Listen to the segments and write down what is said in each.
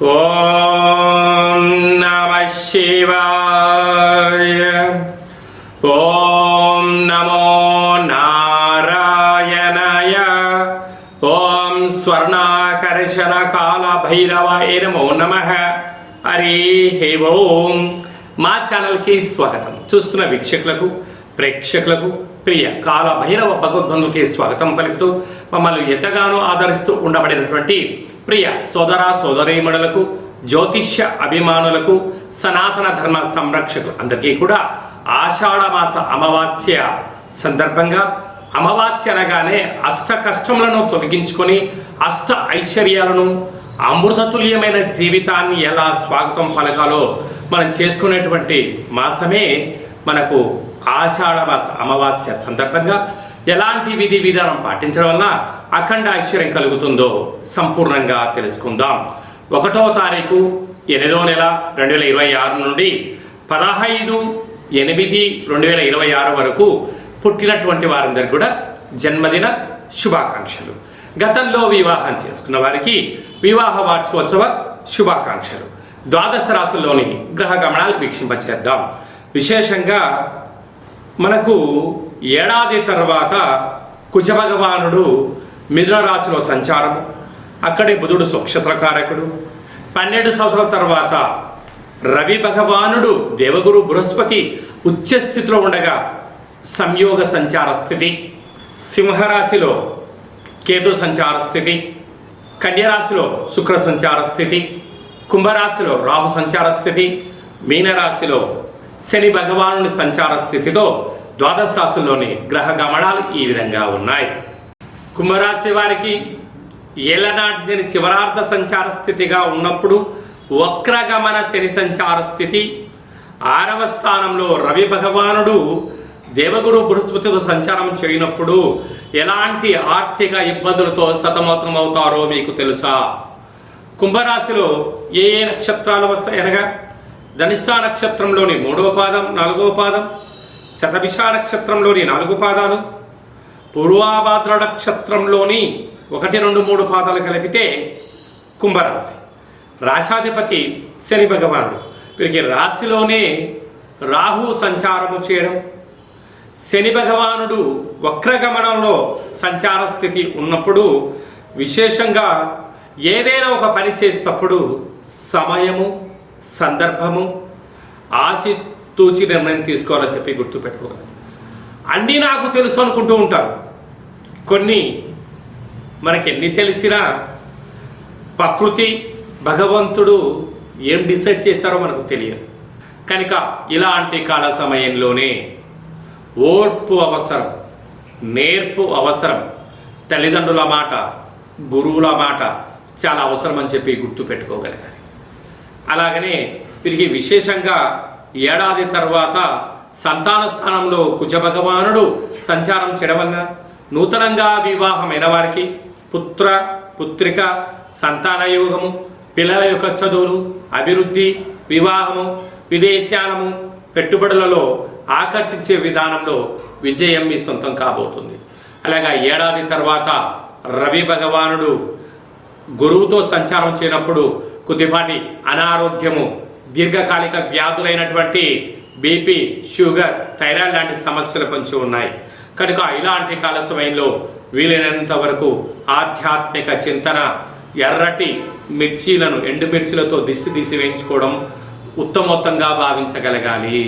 ఓం నమః శివాయ. ఓం నమో నారాయణాయ. ఓం స్వర్ణాకర్షణ కాల భైరవాయ నమో నమః. హరి ఓం. మా ఛానల్కి స్వాగతం. చూస్తున్న వీక్షకులకు, ప్రేక్షకులకు, ప్రియ కాల భైరవ భగవద్బంధుకి స్వాగతం పలుకుతూ మమ్మల్ని ఎంతగానో ఆదరిస్తూ ఉండబడినటువంటి ప్రియ సోదర సోదరీమణులకు, జ్యోతిష్య అభిమానులకు, సనాతన ధర్మ సంరక్షకులు అందరికీ కూడా ఆషాఢమాస అమావాస్య సందర్భంగా, అమావాస్య అనగానే అష్ట కష్టములను తొలగించుకొని అష్ట ఐశ్వర్యాలను, అమృతతుల్యమైన జీవితాన్ని ఎలా స్వాగతం పలకాలో మనం చేసుకునేటువంటి మాసమే మనకు ఆషాఢమాస అమావాస్య సందర్భంగా ఎలాంటి విధి విధానం పాటించడం వల్ల అఖండ ఐశ్వర్యం కలుగుతుందో సంపూర్ణంగా తెలుసుకుందాం. 1వ తారీఖు 8వ నెల 2026 నుండి 15/8/2026 వరకు పుట్టినటువంటి వారందరికీ కూడా జన్మదిన శుభాకాంక్షలు. గతంలో వివాహం చేసుకున్న వారికి వివాహ వార్షికోత్సవ శుభాకాంక్షలు. ద్వాదశ రాశుల్లోని గ్రహ గమనాలు వీక్షింపచేద్దాం. విశేషంగా మనకు ఏడాది తర్వాత కుజ భగవానుడు మిథున రాశిలో సంచారము, అక్కడే బుధుడు సుక్షత్రకారకుడు. 12 సంవత్సరాల తర్వాత రవి భగవానుడు దేవగురు బృహస్పతి ఉచ్చస్థితిలో ఉండగా సంయోగ సంచార స్థితి, సింహరాశిలో కేతు సంచార స్థితి, కన్యరాశిలో శుక్ర సంచార స్థితి, కుంభరాశిలో రాహు సంచార స్థితి, మీనరాశిలో శని భగవానుని సంచార స్థితితో ద్వాదశ రాశుల్లోని గ్రహ గమనాలు ఈ విధంగా ఉన్నాయి. కుంభరాశి వారికి ఏలనాటి శని చివరార్ధ సంచార స్థితిగా ఉన్నప్పుడు వక్రగమన శని సంచార స్థితి, 6వ స్థానంలో రవి భగవానుడు దేవగురు బృహస్పతితో సంచారం చేయనప్పుడు ఎలాంటి ఆర్థిక ఇబ్బందులతో సతమతమవుతారో మీకు తెలుసా? కుంభరాశిలో ఏ నక్షత్రాలు వస్తాయి అనగా ధనిష్ఠా నక్షత్రంలోని 3వ పాదం, 4వ పాదం, శతభిష నక్షత్రంలోని 4 పాదాలు, పూర్వాభాద్ర నక్షత్రంలోని 1, 2, 3 పాదాలు కలిపితే కుంభరాశి. రాశాధిపతి శని భగవానుడు. వీరికి రాశిలోనే రాహు సంచారము చేయడం, శని భగవానుడు వక్రగమనంలో సంచార స్థితి ఉన్నప్పుడు విశేషంగా ఏదైనా ఒక పని చేసేటప్పుడు సమయము, సందర్భము ఆచితూచి నిర్ణయం తీసుకోవాలని చెప్పి గుర్తుపెట్టుకోవాలి. అన్నీ నాకు తెలుసు అనుకుంటూ ఉంటారు. కొన్ని మనకి ఎన్ని తెలిసినా ప్రకృతి భగవంతుడు ఏం డిసైడ్ చేశారో మనకు తెలియదు. కనుక ఇలాంటి కాల సమయంలోనే ఓర్పు అవసరం, నేర్పు అవసరం, తల్లిదండ్రుల మాట, గురువుల మాట చాలా అవసరం అని చెప్పి గుర్తుపెట్టుకోగలగాలి. అలాగనే వీరికి విశేషంగా ఏడాది తర్వాత సంతాన స్థానంలో కుజ భగవానుడు సంచారం చేయడం వల్ల నూతనంగా వివాహమైన వారికి పుత్ర, పుత్రిక, సంతాన యోగము, పిల్లల యొక్క చదువులు, అభివృద్ధి, వివాహము, విదేశానము, పెట్టుబడులలో ఆకర్షించే విధానంలో విజయం మీ సొంతం కాబోతుంది. అలాగా ఏడాది తర్వాత రవి భగవానుడు గురువుతో సంచారం చేయనప్పుడు కొద్దిపాటి అనారోగ్యము, దీర్ఘకాలిక వ్యాధులైనటువంటి బీపీ, షుగర్, థైరాయిడ్ లాంటి సమస్యలు కొంచెం ఉన్నాయి. కనుక ఇలాంటి కాల సమయంలో వీలైనంత వరకు ఆధ్యాత్మిక చింతన, ఎర్రటి మిర్చీలను ఎండుమిర్చిలతో దిష్టి తీసి వేయించుకోవడం ఉత్తమోత్తంగా భావించగలగాలి.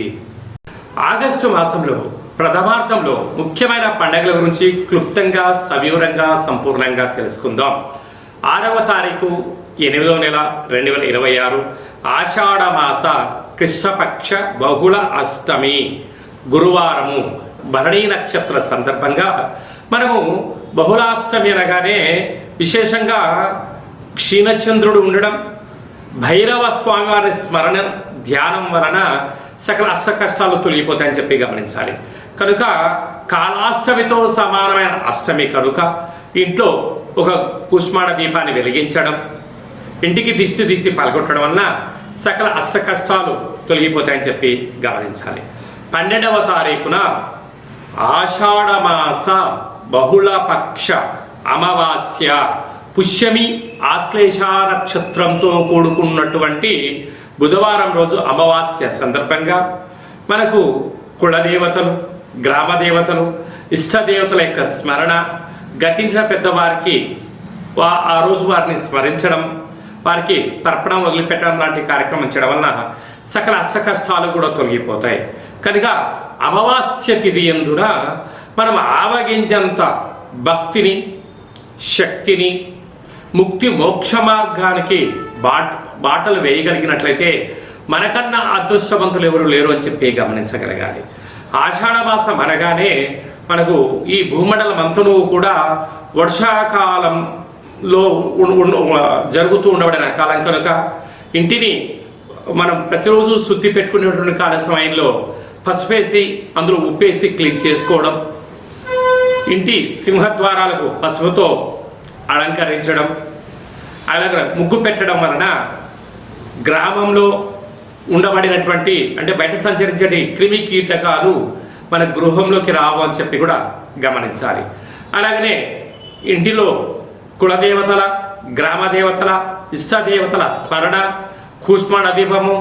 ఆగస్టు మాసంలో ప్రథమార్థంలో ముఖ్యమైన పండుగల గురించి క్లుప్తంగా, సవివరంగా, సంపూర్ణంగా తెలుసుకుందాం. 6వ తారీఖు 8వ నెల 2026 ఆషాఢమాస కృష్ణపక్ష బహుళ అష్టమి గురువారము, భరణీ నక్షత్ర సందర్భంగా మనము బహుళాష్టమి అనగానే విశేషంగా క్షీణచంద్రుడు ఉండడం, భైరవ స్వామివారి స్మరణ ధ్యానం వలన సకల అష్ట కష్టాలు తొలగిపోతాయని చెప్పి గమనించాలి. కనుక కాలాష్టమితో సమానమైన అష్టమి కనుక ఇంట్లో ఒక కుష్మాణ దీపాన్ని వెలిగించడం, ఇంటికి దిష్టి తీసి పాల్గొట్టడం వలన సకల అష్ట కష్టాలు తొలగిపోతాయని చెప్పి గమనించాలి. 12వ తారీఖున ఆషాఢమాస బహుళపక్ష అమావాస్య పుష్యమి ఆశ్లేష నక్షత్రంతో కూడుకున్నటువంటి బుధవారం రోజు అమావాస్య సందర్భంగా మనకు కులదేవతలు, గ్రామ దేవతలు, ఇష్టదేవతల యొక్క స్మరణ, గతించిన పెద్దవారికి ఆ రోజు వారిని స్మరించడం, వారికి తర్పణం వదిలిపెట్టడం లాంటి కార్యక్రమం చేయడం వలన సకల అష్టకష్టాలు కూడా తొలగిపోతాయి. కనుక అమావాస్య తిథి యందున మనం ఆవగించంత భక్తిని, శక్తిని, ముక్తి మోక్ష మార్గానికి బాటలు వేయగలిగినట్లయితే మనకన్నా అదృష్టవంతులు ఎవరు లేరు అని చెప్పి గమనించగలగాలి. ఆషాఢమాసం అనగానే మనకు ఈ భూమండలం అంతను కూడా వర్షాకాలంలో జరుగుతూ ఉండబడిన కాలం కనుక ఇంటిని మనం ప్రతిరోజు శుద్ధి పెట్టుకునేటువంటి కాల సమయంలో పసుపేసి అందులో ఉప్పేసి క్లీన్ చేసుకోవడం, ఇంటి సింహద్వారాలకు పసుపుతో అలంకరించడం, అలాగే ముగ్గు పెట్టడం వలన గ్రామంలో ఉండబడినటువంటి అంటే బయట సంచరించే క్రిమి కీటకాలు మన గృహంలోకి రావు అని చెప్పి కూడా గమనించాలి. అలాగనే ఇంటిలో కులదేవతల, గ్రామ దేవతల, ఇష్టదేవతల స్మరణ, కూష్మాణ దీపము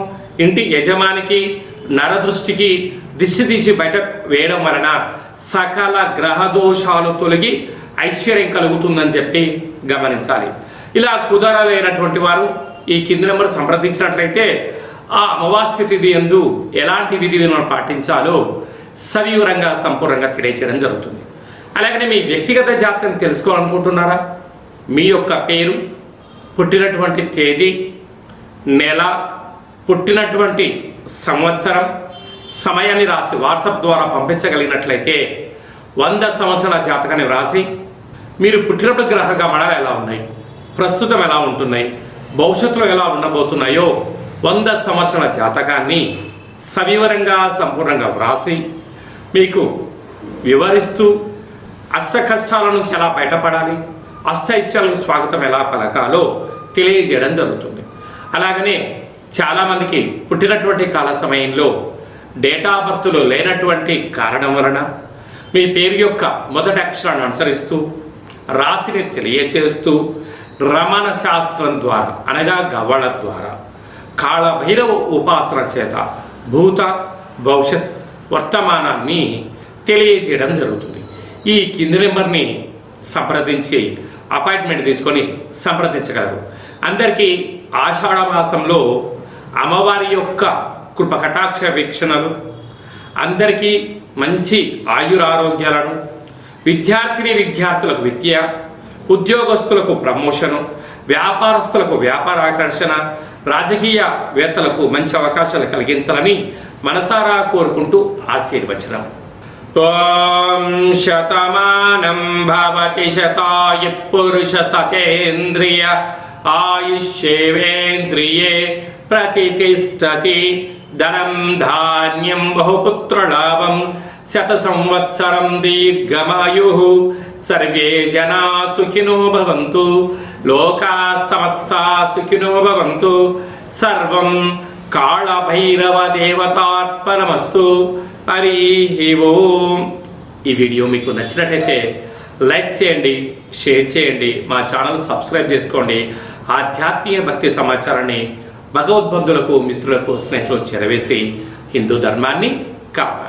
ఇంటి యజమానికి నరదృష్టికి దిష్టి తీసి బయట వేయడం వలన సకల గ్రహ దోషాలు తొలగి ఐశ్వర్యం కలుగుతుందని చెప్పి గమనించాలి. ఇలా కుదరలేనటువంటి వారు ఈ కింది నెంబర్ సంప్రదించినట్లయితే ఆ అమావాస్య తిథి యందు ఎలాంటి విధి విధానం పాటించాలో సవివరంగా సంపూర్ణంగా తెలియచేయడం జరుగుతుంది. అలాగనే మీ వ్యక్తిగత జాతకం తెలుసుకోవాలనుకుంటున్నారా? మీ యొక్క పేరు, పుట్టినటువంటి తేదీ, నెల, పుట్టినటువంటి సంవత్సరం, సమయాన్ని రాసి వాట్సాప్ ద్వారా పంపించగలిగినట్లయితే 100 సంవత్సరాల జాతకాన్ని వ్రాసి మీరు పుట్టినప్పుడు గ్రహ గమనాలు ఎలా ఉన్నాయి, ప్రస్తుతం ఎలా ఉంటున్నాయి, భవిష్యత్తులో ఎలా ఉండబోతున్నాయో 100 సంవత్సరాల జాతకాన్ని సవివరంగా సంపూర్ణంగా వ్రాసి మీకు వివరిస్తూ అష్ట కష్టాల నుంచి ఎలా బయటపడాలి, అష్ట ఐశ్వర్యాలకు స్వాగతం ఎలా పలకాలో తెలియజేయడం జరుగుతుంది. అలాగనే చాలామందికి పుట్టినటువంటి కాల సమయంలో డేటా ఆఫ్ బర్త్లో లేనటువంటి కారణం వలన మీ పేరు యొక్క మొదటి అక్షరాన్ని అనుసరిస్తూ రాశిని తెలియచేస్తూ రమణ శాస్త్రం ద్వారా అనగా గవ్వళ ద్వారా కాళభైరవ ఉపాసన చేత భూత, భవిష్యత్, వర్తమానాన్ని తెలియజేయడం జరుగుతుంది. ఈ కింది నెంబర్ని సంప్రదించి అపాయింట్మెంట్ తీసుకొని సంప్రదించగలరు. అందరికీ ఆషాఢ మాసంలో అమ్మవారి యొక్క కృప కటాక్ష వీక్షణలు, అందరికీ మంచి ఆయురారోగ్యాలను, విద్యార్థులకు విద్య, ఉద్యోగస్తులకు ప్రమోషను, వ్యాపారస్తులకు వ్యాపార ఆకర్షణ, రాజకీయవేత్తలకు మంచి అవకాశాలు కలిగించాలని మనసారా కోరుకుంటూ ఆశీర్వచనం. ఓం శతమానం భవతి శతాయు పురుష సతేంద్రియ ఆయుష్యేవేంద్రియే ప్రతిష్టతి ధనం ధాన్యం బహుపుత్రలాభం శత సంవత్సరం దీర్ఘమాయు సర్వే జనా సుఖినో భవంతు లోకా సమస్తా సుఖినో భవంతు సర్వం కాళభైరవ దేవతార్పణమస్తు. హరి ఓం. ఈ వీడియో మీకు నచ్చినట్టయితే లైక్ చేయండి, షేర్ చేయండి, మా ఛానల్ సబ్స్క్రైబ్ చేసుకోండి. ఆధ్యాత్మిక భక్తి సమాచారాన్ని భగవద్బంధులకు, మిత్రులకు, స్నేహితులకు చేరవేసి హిందూ ధర్మాన్ని కాపాడండి.